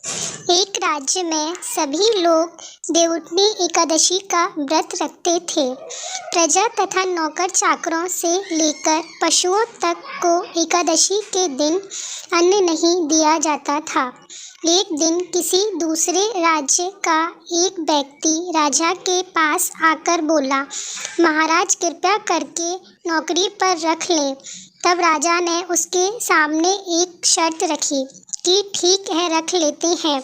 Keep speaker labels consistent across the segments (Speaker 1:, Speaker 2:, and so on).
Speaker 1: एक राज्य में सभी लोग देवउठनी एकादशी का व्रत रखते थे। प्रजा तथा नौकर चाकरों से लेकर पशुओं तक को एकादशी के दिन अन्न नहीं दिया जाता था। एक दिन किसी दूसरे राज्य का एक व्यक्ति राजा के पास आकर बोला, महाराज कृपया करके नौकरी पर रख लें। तब राजा ने उसके सामने एक शर्त रखी कि ठीक है, रख लेते हैं,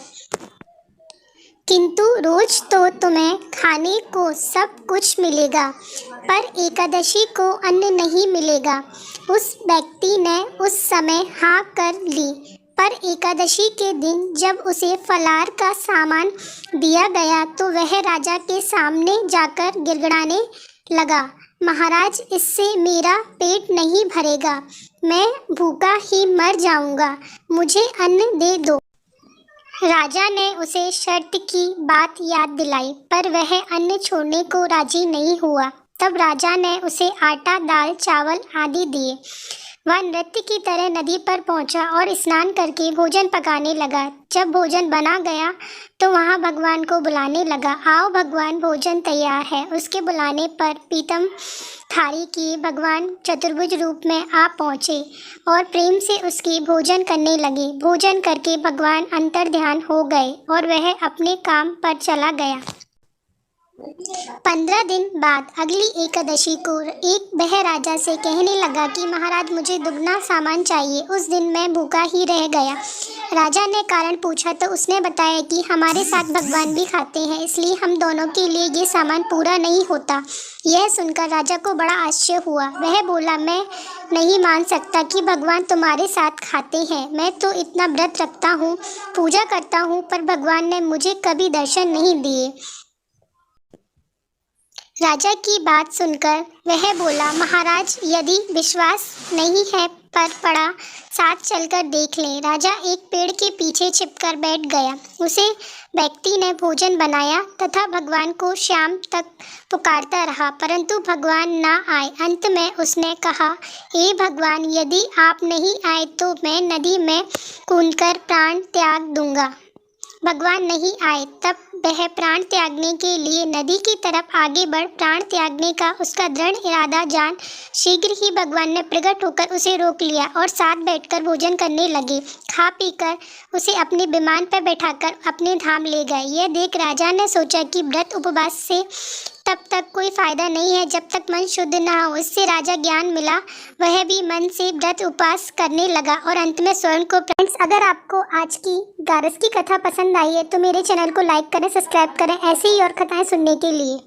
Speaker 1: किंतु रोज तो तुम्हें खाने को सब कुछ मिलेगा, पर एकादशी को अन्न नहीं मिलेगा। उस व्यक्ति ने उस समय हाँ कर ली, पर एकादशी के दिन जब उसे फलाहार का सामान दिया गया तो वह राजा के सामने जाकर गिड़गिड़ाने लगा, महाराज इससे मेरा पेट नहीं भरेगा, मैं भूखा ही मर जाऊंगा, मुझे अन्न दे दो। राजा ने उसे शर्त की बात याद दिलाई, पर वह अन्न छोड़ने को राजी नहीं हुआ। तब राजा ने उसे आटा, दाल, चावल आदि दिए। वह नृत्य की तरह नदी पर पहुंचा और स्नान करके भोजन पकाने लगा। जब भोजन बना गया तो वहां भगवान को बुलाने लगा, आओ भगवान, भोजन तैयार है। उसके बुलाने पर पीतम थाली किए भगवान चतुर्भुज रूप में आ पहुँचे और प्रेम से उसकी भोजन करने लगे। भोजन करके भगवान अंतर ध्यान हो गए और वह अपने काम पर चला गया। 15 दिन बाद अगली एकादशी को एक वह राजा से कहने लगा कि महाराज मुझे दुगना सामान चाहिए। उस दिन मैं भूखा ही रह गया। राजा ने कारण पूछा तो उसने बताया कि हमारे साथ भगवान भी खाते हैं, इसलिए हम दोनों के लिए ये सामान पूरा नहीं होता। यह सुनकर राजा को बड़ा आश्चर्य हुआ। वह बोला, मैं नहीं मान सकता कि भगवान तुम्हारे साथ खाते हैं। मैं तो इतना व्रत रखता हूँ, पूजा करता हूँ, पर भगवान ने मुझे कभी दर्शन नहीं दिए। राजा की बात सुनकर वह बोला, महाराज यदि विश्वास नहीं है पर पड़ा, साथ चलकर देख लें। राजा एक पेड़ के पीछे छिपकर बैठ गया। उसे व्यक्ति ने भोजन बनाया तथा भगवान को शाम तक पुकारता रहा, परंतु भगवान ना आए। अंत में उसने कहा, हे भगवान, यदि आप नहीं आए तो मैं नदी में कूदकर प्राण त्याग दूंगा। भगवान नहीं आए। तब वह प्राण त्यागने के लिए नदी की तरफ आगे बढ़ प्राण त्यागने का उसका दृढ़ इरादा जान शीघ्र ही भगवान ने प्रकट होकर उसे रोक लिया और साथ बैठकर भोजन करने लगे। खा पीकर उसे अपने विमान पर बैठाकर अपने धाम ले गए। यह देख राजा ने सोचा कि व्रत उपवास से तब तक कोई फायदा नहीं है जब तक मन शुद्ध ना हो। इससे राजा ज्ञान मिला, वह भी मन से व्रत उपवास करने लगा और अंत में स्वर्ण को। फ्रेंड्स, अगर आपको आज की गारस की कथा पसंद आई है तो मेरे चैनल को लाइक करें, सब्सक्राइब करें ऐसे ही और कथाएं सुनने के लिए।